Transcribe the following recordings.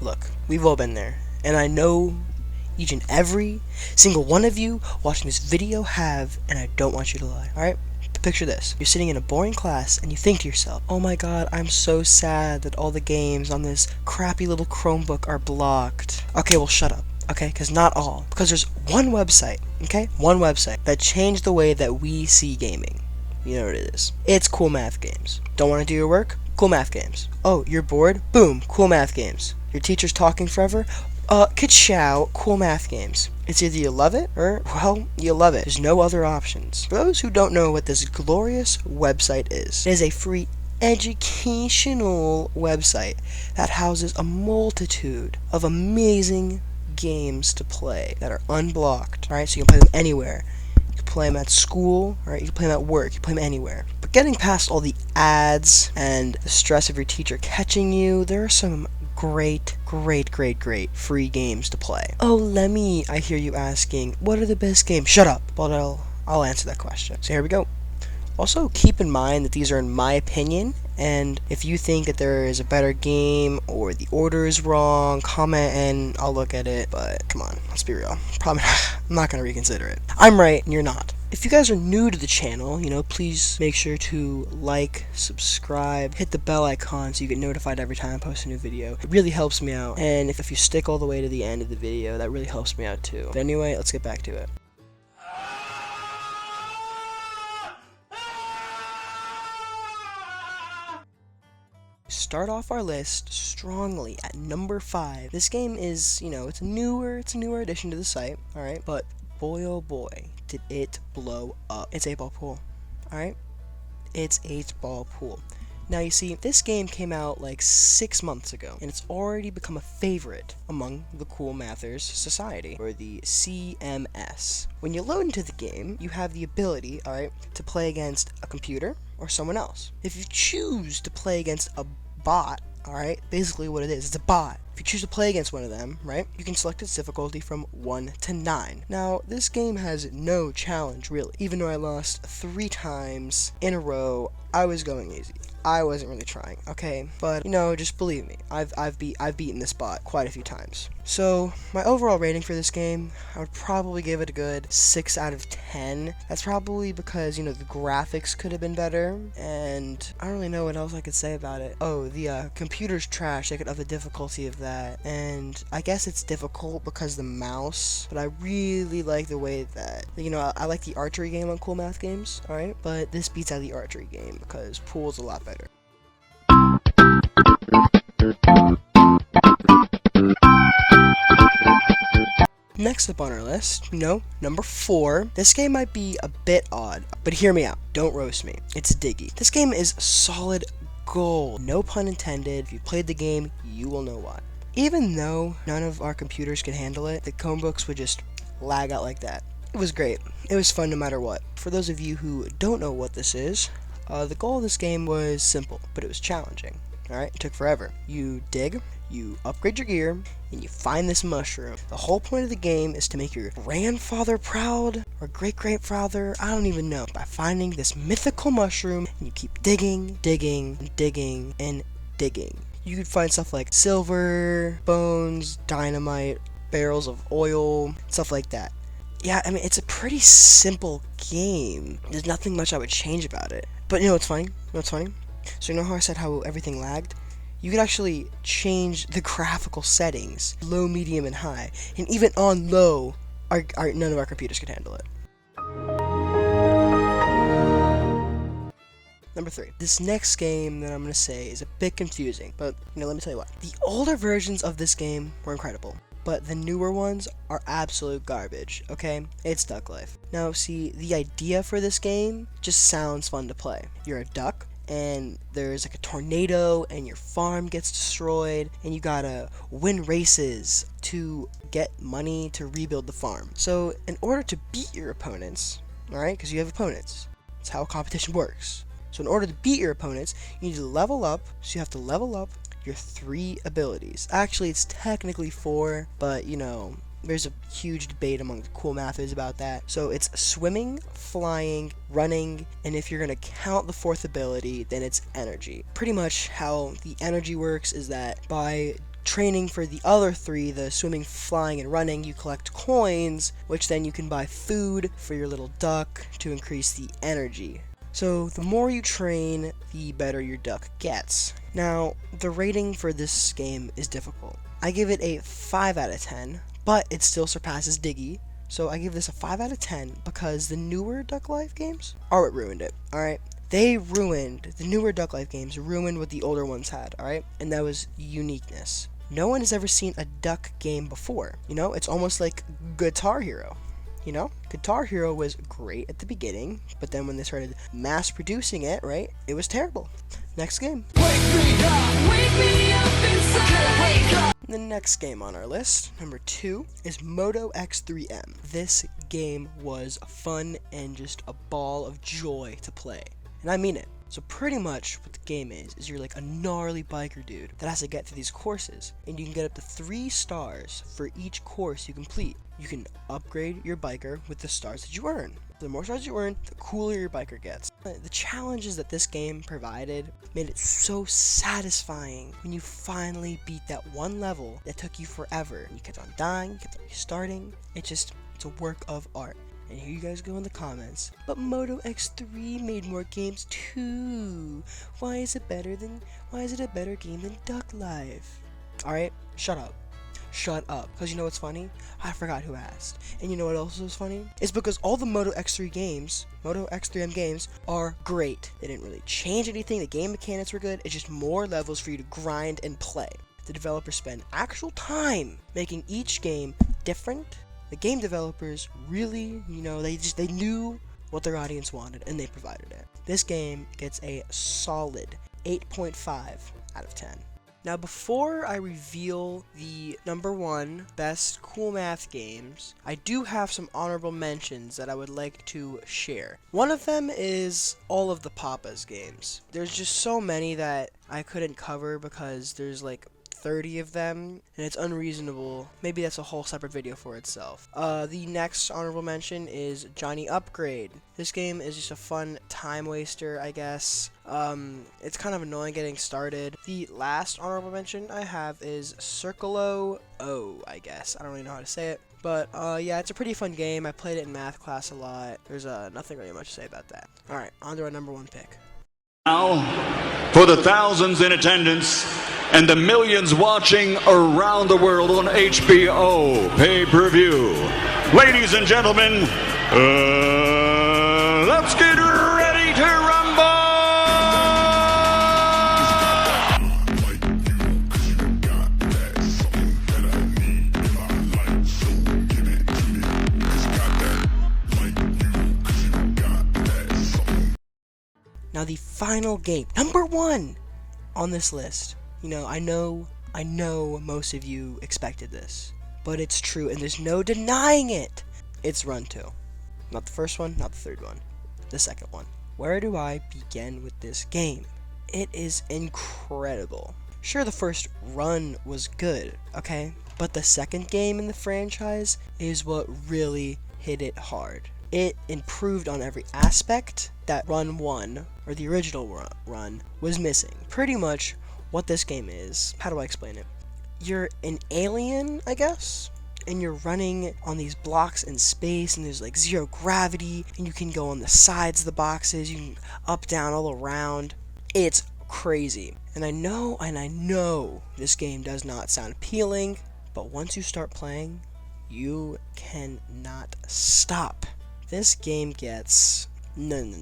Look, we've all been there, and I know each and every single one of you watching this video have, and I don't want you to lie, alright? Picture this. You're sitting in a boring class and you think to yourself, oh my god, I'm so sad that all the games on this crappy little Chromebook are blocked. Okay, well shut up, okay? Because not all. Because there's one website, okay? One website that changed the way that we see gaming. You know what it is. It's Cool Math Games. Don't want to do your work? Cool Math Games. Oh, you're bored? Boom, Cool Math Games. Your teacher's talking forever? Ka-chow, Cool Math Games. It's either you love it, or, well, you love it. There's no other options. For those who don't know what this glorious website is, it is a free educational website that houses a multitude of amazing games to play that are unblocked, alright? So you can play them anywhere. You can play them at school, alright? You can play them at work. You can play them anywhere. But getting past all the ads and the stress of your teacher catching you, there are some great free games to play. Oh, Lemmy, I hear you asking, what are the best games? Shut up. Well, I'll answer that question. So here we go. Also, keep in mind that these are in my opinion, and if you think that there is a better game or the order is wrong, comment and I'll look at it. But come on, let's be real. Probably I'm not going to reconsider it. I'm right and you're not. If you guys are new to the channel, please make sure to like, subscribe, hit the bell icon so you get notified every time I post a new video. It really helps me out, and if you stick all the way to the end of the video, that really helps me out too. But anyway, let's get back to it. Start off our list strongly at number 5. This game is, it's a newer addition to the site, alright? But boy oh boy, did it blow up. It's 8-Ball Pool, alright? It's 8-Ball Pool. Now you see, this game came out like 6 months ago, and it's already become a favorite among the Cool Mathers Society, or the CMS. When you load into the game, you have the ability, alright, to play against a computer or someone else. If you choose to play against a bot, alright, basically what it is, it's a bot. If you choose to play against one of them, right, you can select its difficulty from 1 to 9. Now, this game has no challenge, really. Even though I lost 3 times in a row, I was going easy. I wasn't really trying, okay? But, just believe me, I've beaten this bot quite a few times. So, my overall rating for this game, I would probably give it a good 6 out of 10. That's probably because, the graphics could have been better, and I don't really know what else I could say about it. Oh, the computer's trash. They could up the difficulty of that, and I guess it's difficult because the mouse, but I really like the way that, I like the archery game on Cool Math Games, alright? But this beats out the archery game because pool's a lot better. Next up on our list, number 4. This game might be a bit odd, but hear me out. Don't roast me. It's Diggy. This game is solid gold. No pun intended. If you played the game, you will know why. Even though none of our computers could handle it, the Chromebooks would just lag out like that. It was great. It was fun no matter what. For those of you who don't know what this is, the goal of this game was simple, but it was challenging. Alright, it took forever. You dig, you upgrade your gear, and you find this mushroom. The whole point of the game is to make your grandfather proud, or great-grandfather, I don't even know, by finding this mythical mushroom, and you keep digging, and digging. You could find stuff like silver, bones, dynamite, barrels of oil, stuff like that. Yeah, I mean, it's a pretty simple game. There's nothing much I would change about it. But what's funny? So you know how I said how everything lagged? You could actually change the graphical settings, low, medium, and high. And even on low, none of our computers could handle it. Number 3. This next game that I'm going to say is a bit confusing, but let me tell you what. The older versions of this game were incredible, but the newer ones are absolute garbage, okay? It's Duck Life. Now, see, the idea for this game just sounds fun to play. You're a duck, and there's like a tornado, and your farm gets destroyed, and you gotta win races to get money to rebuild the farm. So, in order to beat your opponents, alright, because you have opponents, that's how competition works. So in order to beat your opponents, you need to level up, so you have to level up your 3 abilities. Actually, it's technically 4, but there's a huge debate among the Cool Mathers about that. So it's swimming, flying, running, and if you're going to count the 4th ability, then it's energy. Pretty much how the energy works is that by training for the other 3, the swimming, flying, and running, you collect coins, which then you can buy food for your little duck to increase the energy. So the more you train, the better your duck gets. Now, the rating for this game is difficult. I give it a 5 out of 10, but it still surpasses Diggy. So I give this a 5 out of 10 because the newer Duck Life games are what ruined it, alright? The newer Duck Life games ruined what the older ones had, alright? And that was uniqueness. No one has ever seen a duck game before. You know, it's almost like Guitar Hero. You know, Guitar Hero was great at the beginning, but then when they started mass producing it, right, it was terrible. Next game. Wake me up inside. Wake up. The next game on our list, number 2, is Moto X 3M. This game was fun and just a ball of joy to play. And I mean it. So pretty much what the game is you're like a gnarly biker dude that has to get through these courses, and you can get up to 3 stars for each course you complete. You can upgrade your biker with the stars that you earn. The more stars you earn, the cooler your biker gets. The challenges that this game provided made it so satisfying when you finally beat that one level that took you forever. You kept on dying, you kept on restarting. It's a work of art. And here you guys go in the comments. But Moto X3 made more games too. Why is it a better game than Duck Life? Alright, shut up. Shut up. Because you know what's funny? I forgot who asked. And you know what else was funny? It's because all the Moto X3 games, Moto X3M games, are great. They didn't really change anything. The game mechanics were good. It's just more levels for you to grind and play. The developers spend actual time making each game different. The game developers really, they knew what their audience wanted and they provided it. This game gets a solid 8.5 out of 10. Now before I reveal the number 1 best cool math games, I do have some honorable mentions that I would like to share. One of them is all of the Papa's games. There's just so many that I couldn't cover because there's like 30 of them, and it's unreasonable. Maybe that's a whole separate video for itself. The next honorable mention is Johnny Upgrade. This game is just a fun time waster, I guess. It's kind of annoying getting started. The last honorable mention I have is Circolo O, I guess. I don't really know how to say it. But, yeah, it's a pretty fun game. I played it in math class a lot. There's nothing really much to say about that. Alright, on to our number 1 pick. Now, for the thousands in attendance and the millions watching around the world on HBO pay-per-view, ladies and gentlemen, let's get ready to rumble! Now the final game, number 1 on this list. You know, I know most of you expected this, but it's true and there's no denying it. It's Run 2. Not the first one, not the third one, the second one. Where do I begin with this game? It is incredible. Sure, the first Run was good, okay? But the second game in the franchise is what really hit it hard. It improved on every aspect that Run 1, or the original Run, was missing. Pretty much what this game is, how do I explain it? You're an alien, I guess, and you're running on these blocks in space, and there's like 0 gravity, and you can go on the sides of the boxes, you can up, down, all around. It's crazy. And I know this game does not sound appealing, but once you start playing, you cannot stop. This game gets... No.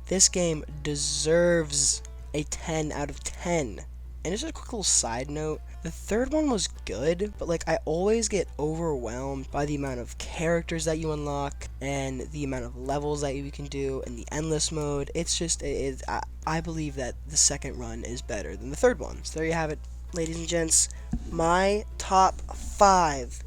This game deserves a 10 out of 10. And just a quick little side note, the third one was good, but like I always get overwhelmed by the amount of characters that you unlock and the amount of levels that you can do and the endless mode. It's just, I believe that the second Run is better than the third one. So there you have it, ladies and gents, my top 5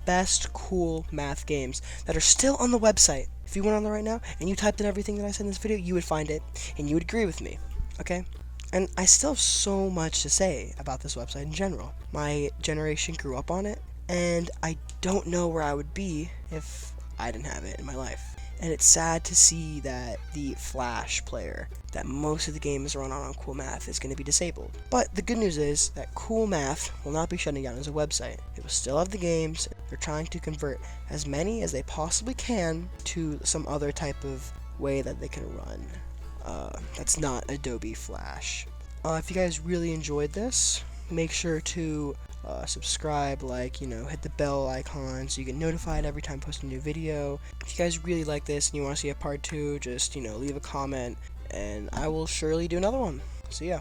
best cool math games that are still on the website. If you went on there right now and you typed in everything that I said in this video, you would find it and you would agree with me, okay? And I still have so much to say about this website in general. My generation grew up on it, and I don't know where I would be if I didn't have it in my life. And it's sad to see that the Flash player that most of the games run on Cool Math is going to be disabled. But the good news is that Cool Math will not be shutting down as a website. It will still have the games. They're trying to convert as many as they possibly can to some other type of way that they can run. That's not Adobe Flash. If you guys really enjoyed this, make sure to subscribe, hit the bell icon so you get notified every time I post a new video. If you guys really like this and you want to see a part 2, just, leave a comment, and I will surely do another one. See ya.